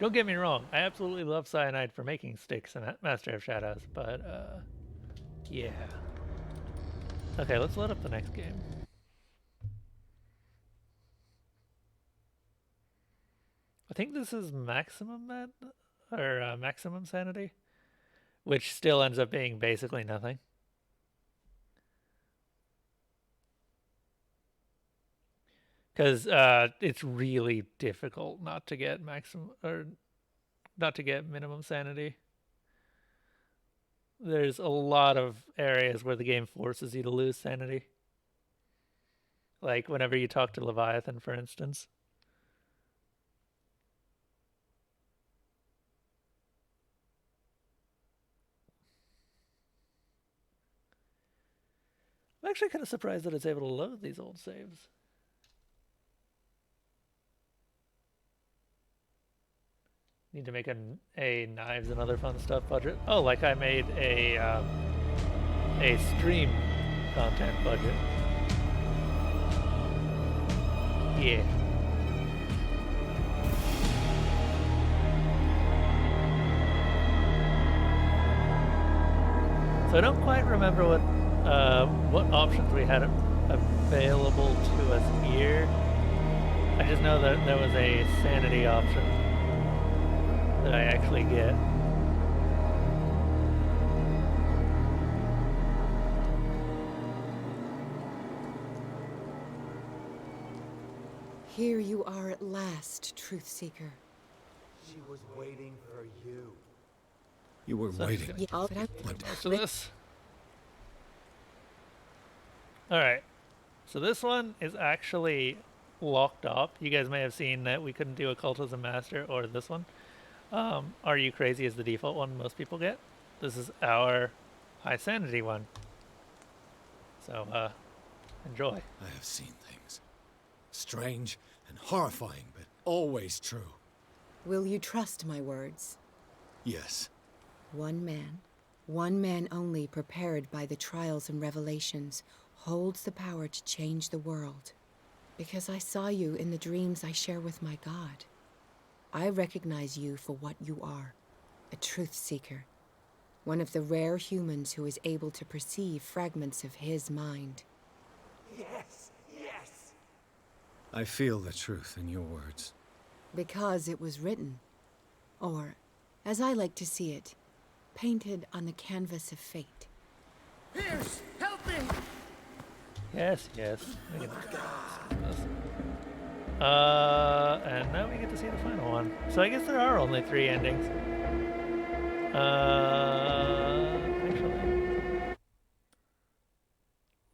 Don't get me wrong, I absolutely love Cyanide for making Styx and Master of Shadows, but yeah. Okay, let's load up the next game. I think this is maximum maximum sanity, which still ends up being basically nothing. Because it's really difficult not to get maximum or not to get minimum sanity. There's a lot of areas where the game forces you to lose sanity. Like whenever you talk to Leviathan, for instance. I'm actually kind of surprised that it's able to load these old saves. Need to make a knives and other fun stuff budget. Oh, like I made a stream content budget. Yeah. So I don't quite remember what options we had available to us here. I just know that there was a sanity option that I actually get. Here you are at last, Truth Seeker. She was waiting for you. You were waiting. Yeah, Most of this. Alright. So this one is actually locked up. You guys may have seen that we couldn't do Occultism Master or this one. Are You Crazy is the default one most people get. This is our high sanity one. So, enjoy. I have seen things. Strange and horrifying, but always true. Will you trust my words? Yes. One man only prepared by the trials and revelations, holds the power to change the world. Because I saw you in the dreams I share with my God. I recognize you for what you are, a truth seeker. One of the rare humans who is able to perceive fragments of his mind. Yes, yes. I feel the truth in your words. Because it was written. Or, as I like to see it, painted on the canvas of fate. Pierce, help me! Yes, yes. And now we get to see the final one. So I guess there are only 3 endings. Actually,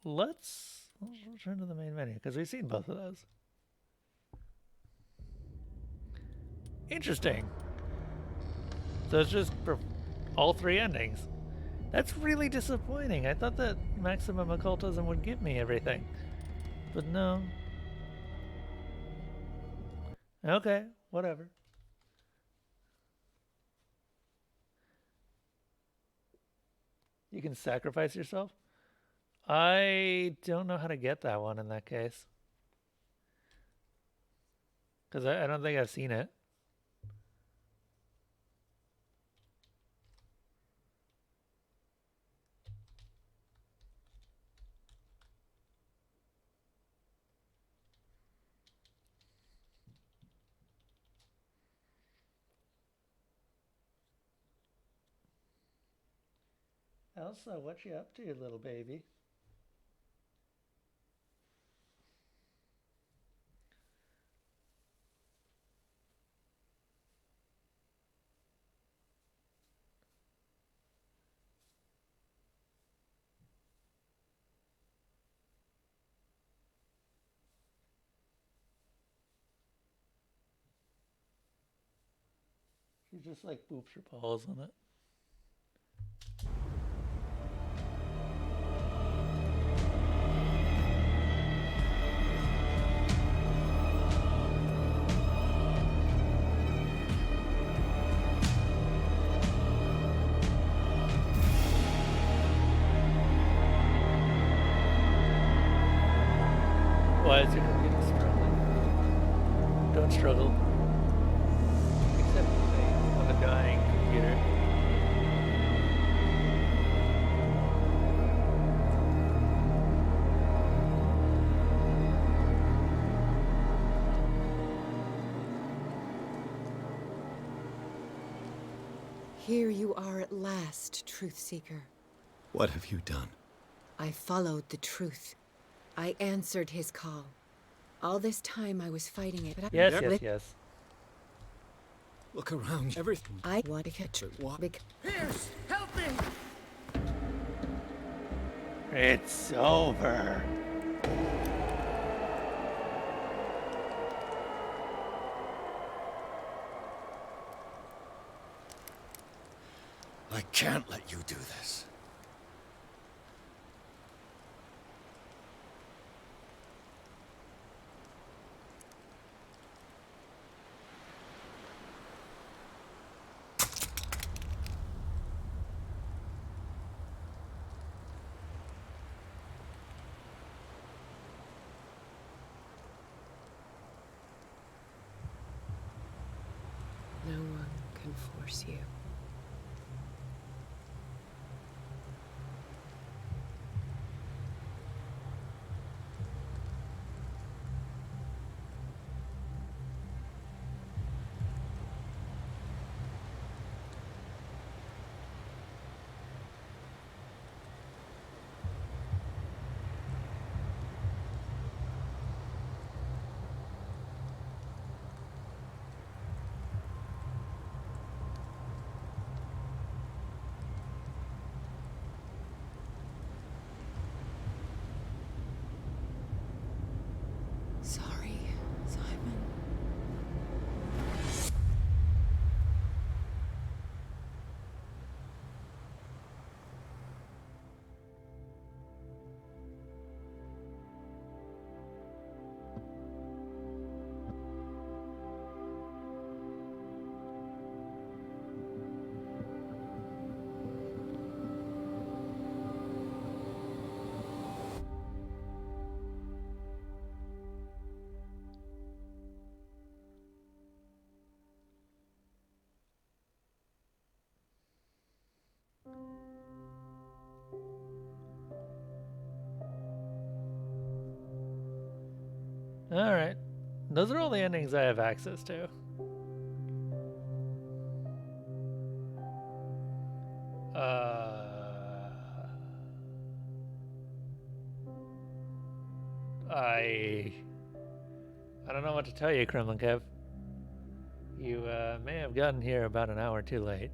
let's return to the main menu because we've seen both of those. Interesting. So it's just for all 3 endings. That's really disappointing. I thought that Maximum Occultism would give me everything. But no. Okay, whatever. You can sacrifice yourself? I don't know how to get that one in that case. Because I don't think I've seen it. Elsa, what you up to, little baby? He just like boops your balls on it. Why is your computer struggling? Don't struggle. Except on a dying computer. Here you are at last, Truth Seeker. What have you done? I followed the truth. I answered his call. All this time I was fighting it, but Yes. Look around. Everything. I want to catch it. Pierce, help me! It's over. I can't let you do this. No one can force you. Sorry, Simon. Alright. Those are all the endings I have access to. I don't know what to tell you, Kremlin Kev. You may have gotten here about an hour too late.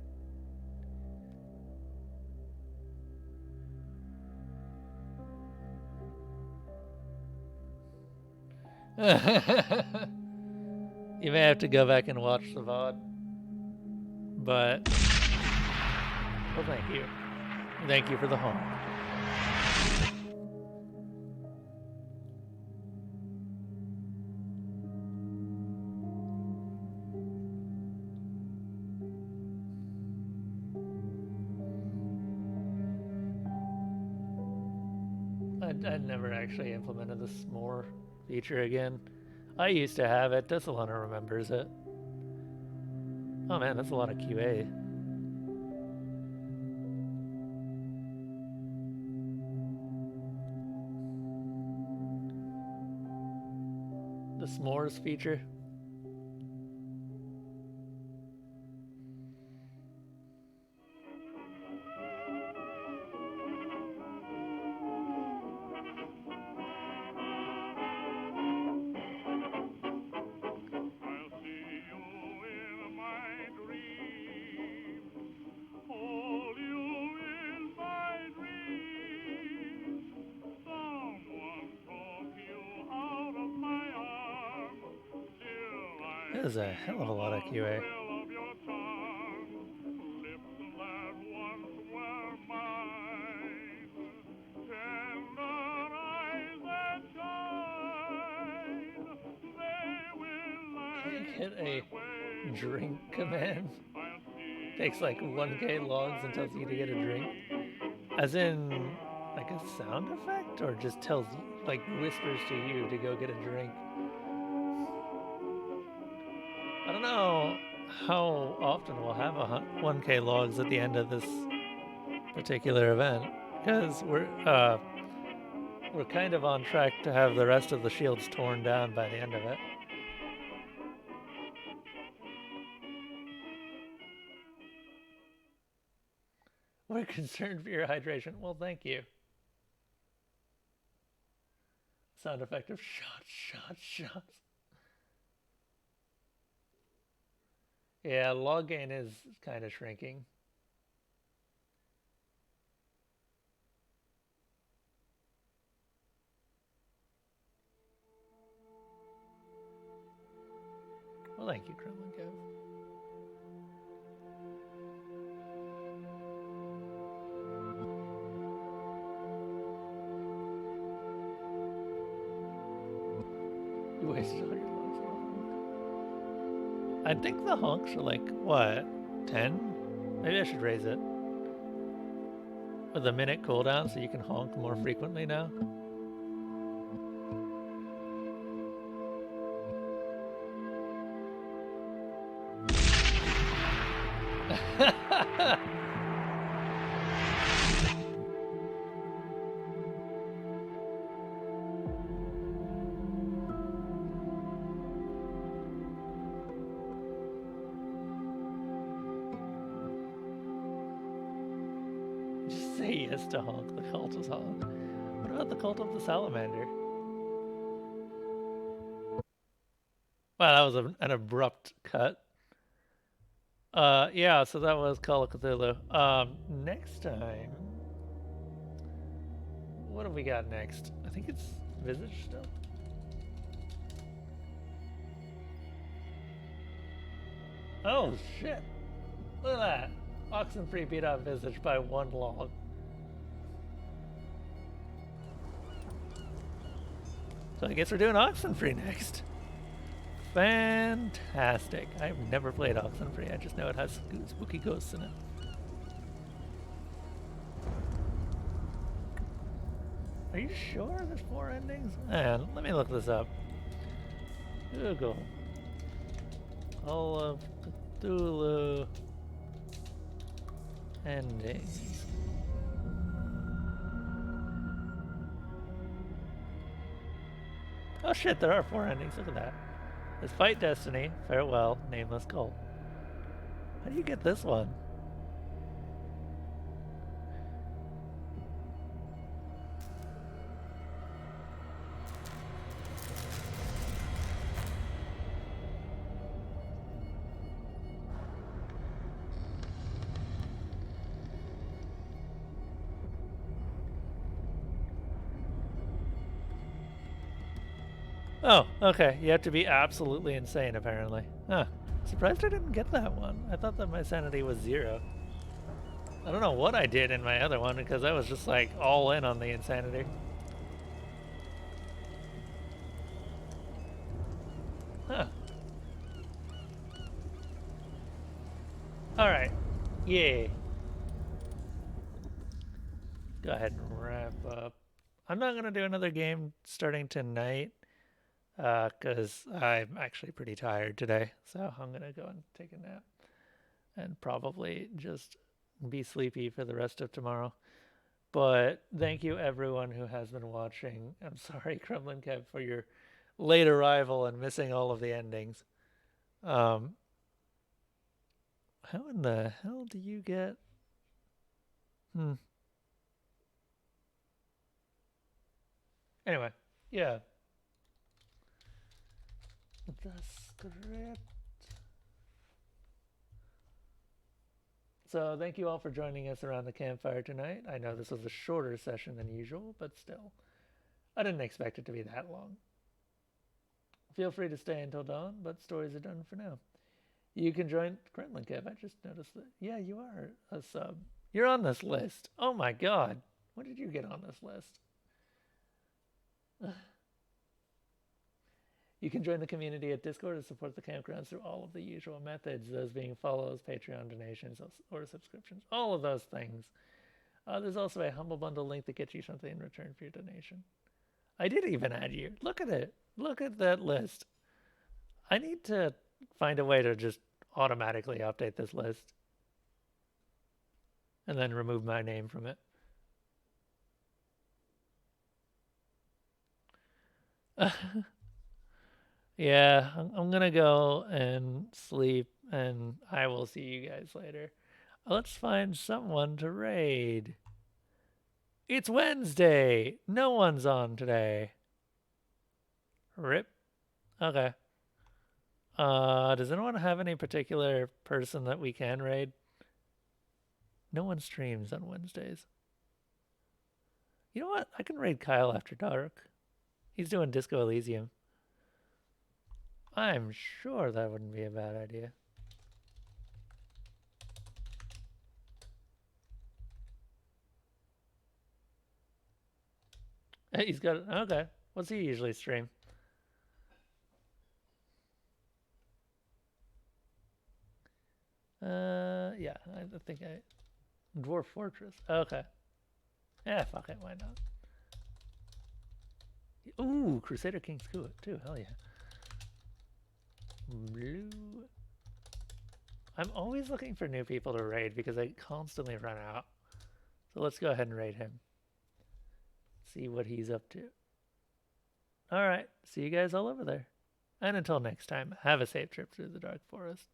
You may have to go back and watch the VOD. But, well, thank you. Thank you for the home. I'd never actually implemented the s'more feature again. I used to have it. Desalona remembers it. Oh man, that's a lot of QA. The s'mores feature. That is a hell of a lot of QA. get a drink command? Takes like 1k logs and tells you to get a drink? As in, like a sound effect? Or just tells you, like whispers to you to go get a drink? I don't know how often we'll have 1k logs at the end of this particular event, because we're kind of on track to have the rest of the shields torn down by the end of it. We're concerned for your hydration. Well, thank you. Sound effect of shots. Yeah, log gain is kind of shrinking. Well, thank you, Kremlin Kev. You wasted all your logs on a honk. I think the honks are like, what, 10? Maybe I should raise it. With a minute cooldown so you can honk more frequently now. Just say yes to honk. The cult is honk. What about the cult of the salamander? Wow, that was an abrupt cut. Yeah, so that was Call of Cthulhu. Next time, what have we got next? I think it's Visage still. Oh shit! Look at that. Oxenfree beat out Visage by 1 log. So I guess we're doing Oxenfree next. Fantastic. I've never played Oxenfree. I just know it has spooky ghosts in it. Are you sure there's 4 endings? Man, let me look this up. Google. Call of Cthulhu endings. Oh shit, there are 4 endings. Look at that. There's Fight Destiny, Farewell, Nameless Cult. How do you get this one? Oh, okay. You have to be absolutely insane, apparently. Huh. Surprised I didn't get that one. I thought that my sanity was 0. I don't know what I did in my other one, because I was just, like, all in on the insanity. Huh. Alright. Yay. Go ahead and wrap up. I'm not going to do another game starting tonight. Because I'm actually pretty tired today, so I'm gonna go and take a nap and probably just be sleepy for the rest of tomorrow. But thank you everyone who has been watching. I'm sorry, Kremlin Kev, for your late arrival and missing all of the endings. How in the hell do you get... Anyway, yeah. The script. So thank you all for joining us around the campfire tonight. I know this was a shorter session than usual, but still, I didn't expect it to be that long. Feel free to stay until dawn, but stories are done for now. You can join Kremlin Kev. I just noticed that. Yeah, you are a sub. You're on this list. Oh my god. When did you get on this list? You can join the community at Discord and support the campgrounds through all of the usual methods, those being follows, Patreon donations, or subscriptions, all of those things. There's also a Humble Bundle link that gets you something in return for your donation. I did even add you. Look at it. Look at that list. I need to find a way to just automatically update this list and then remove my name from it. Yeah, I'm gonna go and sleep, and I will see you guys later. Let's find someone to raid. It's Wednesday. No one's on today. Rip. Okay. Does anyone have any particular person that we can raid? No one streams on Wednesdays. You know what? I can raid Kyle after dark. He's doing Disco Elysium. I'm sure that wouldn't be a bad idea. Hey, he's got... Okay. What's he usually stream? Yeah, I think Dwarf Fortress. Okay. Yeah, fuck it, why not? Ooh, Crusader King's cool too, hell yeah. Blue. I'm always looking for new people to raid because I constantly run out. So let's go ahead and raid him. See what he's up to. Alright, see you guys all over there. And until next time, have a safe trip through the dark forest.